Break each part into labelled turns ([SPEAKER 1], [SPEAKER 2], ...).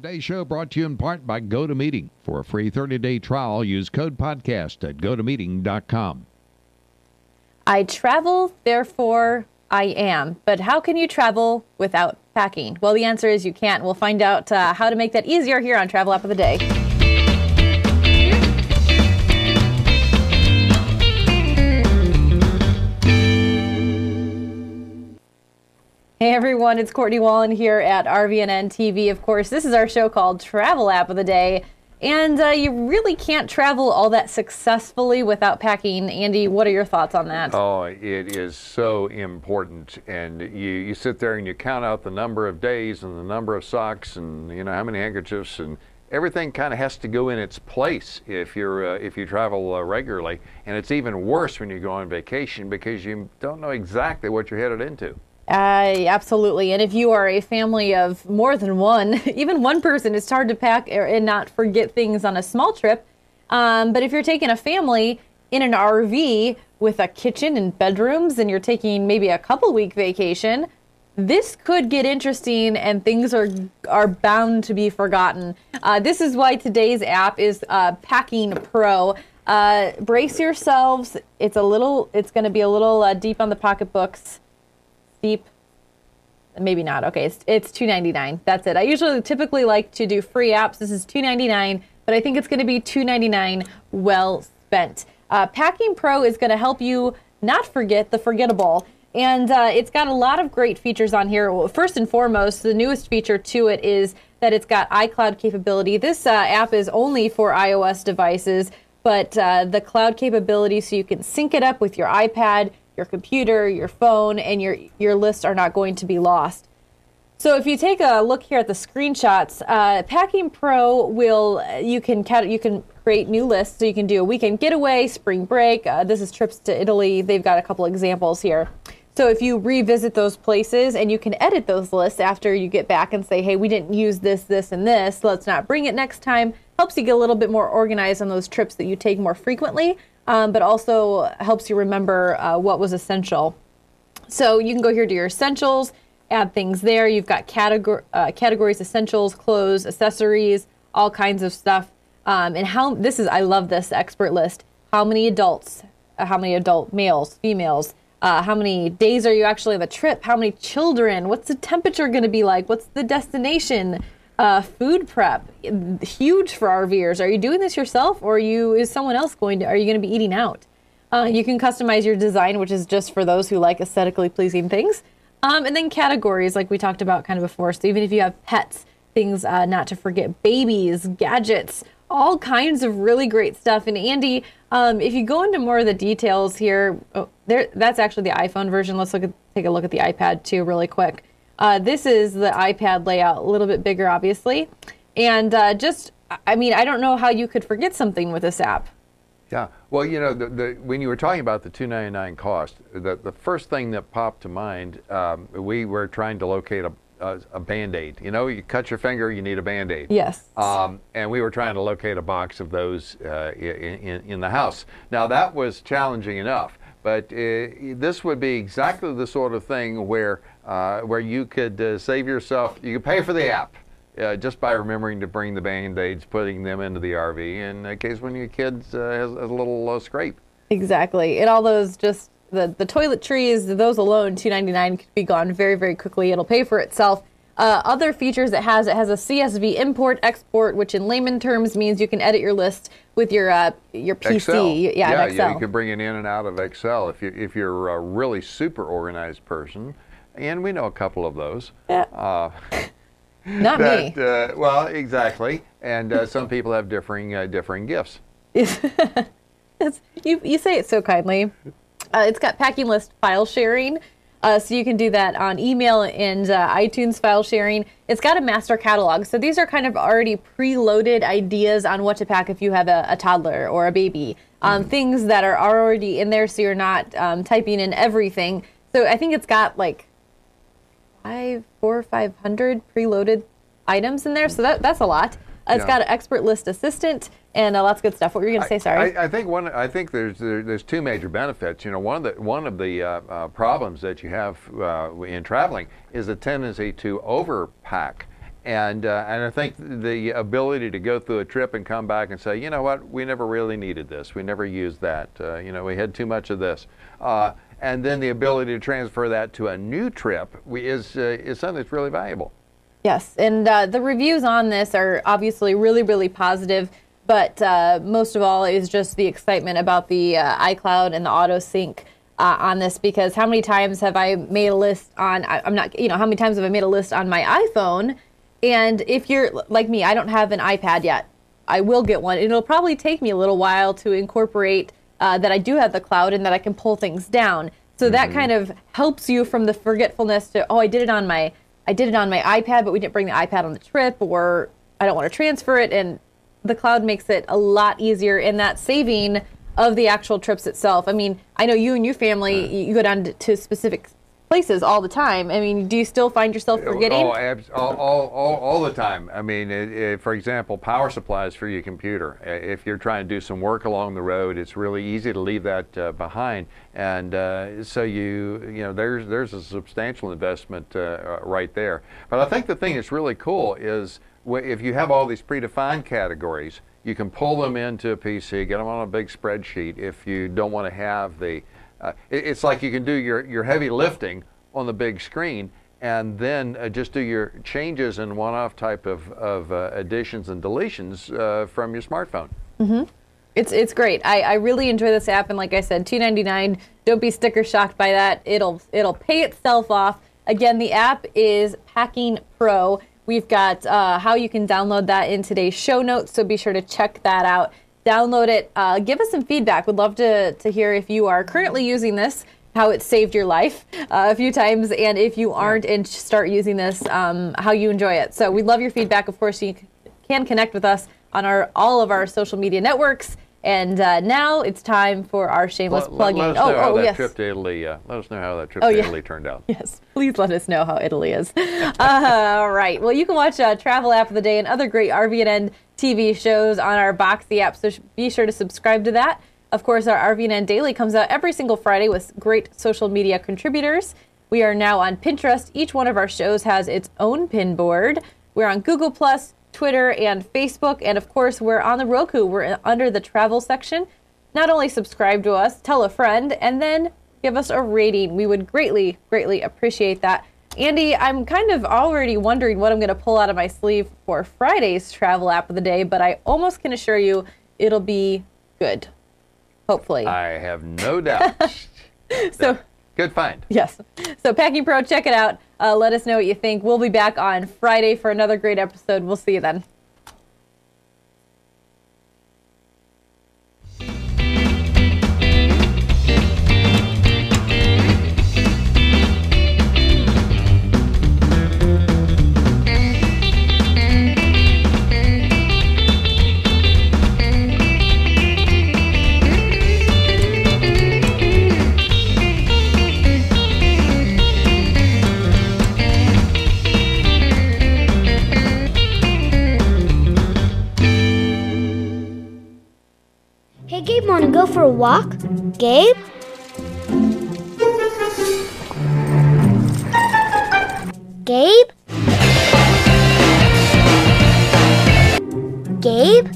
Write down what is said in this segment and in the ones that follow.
[SPEAKER 1] Today's show brought to you in part by GoToMeeting. For a free 30-day trial, use code podcast at gotomeeting.com.
[SPEAKER 2] I travel, therefore I am. But how can you travel without packing? Well, the answer is you can't. We'll find out how to make that easier here on Travel App of the Day. Hey everyone, it's Courtney Wallen here at RVNN TV. Of course, this is our show called Travel App of the Day. And you really can't travel all that successfully without packing. Andy, what are your thoughts on that?
[SPEAKER 3] Oh, it is so important. And you sit there and you count out the number of days and the number of socks and how many handkerchiefs, and everything kind of has to go in its place if you travel regularly. And it's even worse when you go on vacation because you don't know exactly what you're headed into.
[SPEAKER 2] Absolutely. And if you are a family of more than one, even one person, it's hard to pack and not forget things on a small trip. But if you're taking a family in an RV with a kitchen and bedrooms and you're taking maybe a couple-week vacation, this could get interesting and things are bound to be forgotten. This is why today's app is Packing Pro. Brace yourselves. It's going to be a little deep on the pocketbooks. Deep, maybe not. Okay, it's $2.99. That's it. I typically like to do free apps. This is $2.99, but I think it's going to be $2.99 well spent. Packing Pro is going to help you not forget the forgettable, and it's got a lot of great features on here. Well, first and foremost, the newest feature to it is that it's got iCloud capability. This app is only for iOS devices, but the cloud capability, so you can sync it up with your iPad, your computer, your phone, and your lists are not going to be lost. So if you take a look here at the screenshots, Packing Pro you can create new lists. So you can do a weekend getaway, spring break. This is trips to Italy. They've got a couple examples here. So if you revisit those places and you can edit those lists after you get back and say, hey, we didn't use this, this, and this. Let's not bring it next time. Helps you get a little bit more organized on those trips that you take more frequently. But also helps you remember what was essential. So you can go here to your essentials, add things there. You've got categories, essentials, clothes, accessories, all kinds of stuff. And I love this expert list. How many adults, how many adult males, females, how many days are you actually on the trip? How many children? What's the temperature going to be like? What's the destination? Food prep, huge for RVers. Are you doing this yourself, or is someone else are you going to be eating out? You can customize your design, which is just for those who like aesthetically pleasing things. And then categories, like we talked about kind of before. So even if you have pets, things not to forget, babies, gadgets, all kinds of really great stuff. And Andy, if you go into more of the details here, that's actually the iPhone version. Let's take a look at the iPad too really quick. This is the iPad layout, a little bit bigger, obviously. And I don't know how you could forget something with this app.
[SPEAKER 3] Yeah. Well, when you were talking about the $2.99 cost, the first thing that popped to mind, we were trying to locate a Band-Aid. You cut your finger, you need a Band-Aid.
[SPEAKER 2] Yes.
[SPEAKER 3] And we were trying to locate a box of those in the house. Now, that was challenging enough. But this would be exactly the sort of thing where you could save yourself. You could pay for the app just by remembering to bring the Band-Aids, putting them into the RV in case when your kid has a little scrape.
[SPEAKER 2] Exactly. And all those just the toiletries, those alone, $2.99 could be gone very, very quickly. It'll pay for itself. Other features it has a CSV import export, which in layman terms means you can edit your list with your PC.
[SPEAKER 3] Excel.
[SPEAKER 2] Yeah, Excel.
[SPEAKER 3] You can bring it in and out of Excel if you're a really super organized person, and we know a couple of those.
[SPEAKER 2] Yeah. Not me.
[SPEAKER 3] Well, exactly. And some people have differing gifts.
[SPEAKER 2] You say it so kindly. It's got packing list file sharing. So you can do that on email and iTunes file sharing. It's got a master catalog. So these are kind of already preloaded ideas on what to pack if you have a toddler or a baby. Things that are already in there so you're not typing in everything. So I think it's got like 400 or 500 preloaded items in there. So that's a lot. It's got an expert list assistant and lots of good stuff. What were you going to say? Sorry.
[SPEAKER 3] I think there's two major benefits. One of the problems that you have in traveling is a tendency to overpack. And I think the ability to go through a trip and come back and say, you know what, we never really needed this. We never used that. You know, we had too much of this. And then the ability to transfer that to a new trip is something that's really valuable.
[SPEAKER 2] Yes, and the reviews on this are obviously really, really positive. But most of all is just the excitement about the iCloud and the auto sync on this, because how many times have I made a list on, how many times have I made a list on my iPhone? And if you're like me, I don't have an iPad yet. I will get one. It'll probably take me a little while to incorporate that I do have the cloud and that I can pull things down. So that kind of helps you from the forgetfulness to, oh, I did it on my iPad, but we didn't bring the iPad on the trip, or I don't want to transfer it. And the cloud makes it a lot easier in that saving of the actual trips itself. I mean, I know you and your family, you go down to specific places all the time. I mean, do you still find yourself forgetting?
[SPEAKER 3] All the time. I mean, for example, power supplies for your computer. If you're trying to do some work along the road, it's really easy to leave that behind. And so there's a substantial investment right there. But I think the thing that's really cool is if you have all these predefined categories, you can pull them into a PC, get them on a big spreadsheet. If you don't want to have the it's like you can do your heavy lifting on the big screen and then just do your changes and one-off type of additions and deletions from your smartphone.
[SPEAKER 2] Mm-hmm. It's great. I really enjoy this app, and like I said, $2.99. Don't be sticker shocked by that. It'll pay itself off. Again, the app is Packing Pro. We've got how you can download that in today's show notes, so be sure to check that out. Download it. Give us some feedback. We'd love to hear if you are currently using this, how it saved your life a few times, and if you aren't and start using this, how you enjoy it. So we'd love your feedback. Of course, you can connect with us on all of our social media networks. And now it's time for our shameless plugging.
[SPEAKER 3] Let us know how that trip to Italy. Let us know how that trip to Italy turned out.
[SPEAKER 2] Yes, please let us know how Italy is. All right. Well, you can watch Travel App of the Day and other great RVNN TV shows on our Boxee app, so be sure to subscribe to that. Of course, our RVNN Daily comes out every single Friday with great social media contributors. We are now on Pinterest. Each one of our shows has its own pin board. We're on Google+, Twitter, and Facebook. And of course, we're on the Roku. We're under the travel section. Not only subscribe to us, tell a friend, and then give us a rating. We would greatly, greatly appreciate that. Andy, I'm kind of already wondering what I'm going to pull out of my sleeve for Friday's Travel App of the Day, but I almost can assure you it'll be good. Hopefully.
[SPEAKER 3] I have no doubt.
[SPEAKER 2] So,
[SPEAKER 3] good find.
[SPEAKER 2] Yes. So Packing Pro, check it out. Let us know what you think. We'll be back on Friday for another great episode. We'll see you then.
[SPEAKER 4] Hey, Gabe, wanna go for a walk? Gabe? Gabe? Gabe?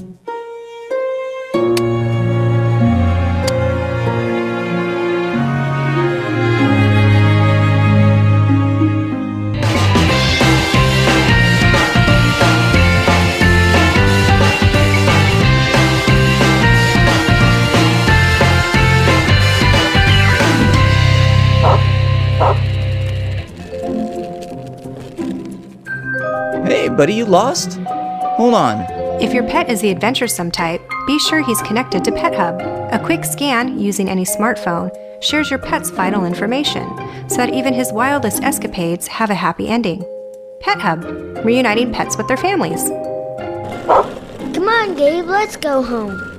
[SPEAKER 5] Hey, buddy, you lost? Hold on.
[SPEAKER 6] If your pet is the adventuresome type, be sure he's connected to Pet Hub. A quick scan using any smartphone shares your pet's vital information so that even his wildest escapades have a happy ending. Pet Hub, reuniting pets with their families.
[SPEAKER 4] Come on, Gabe, let's go home.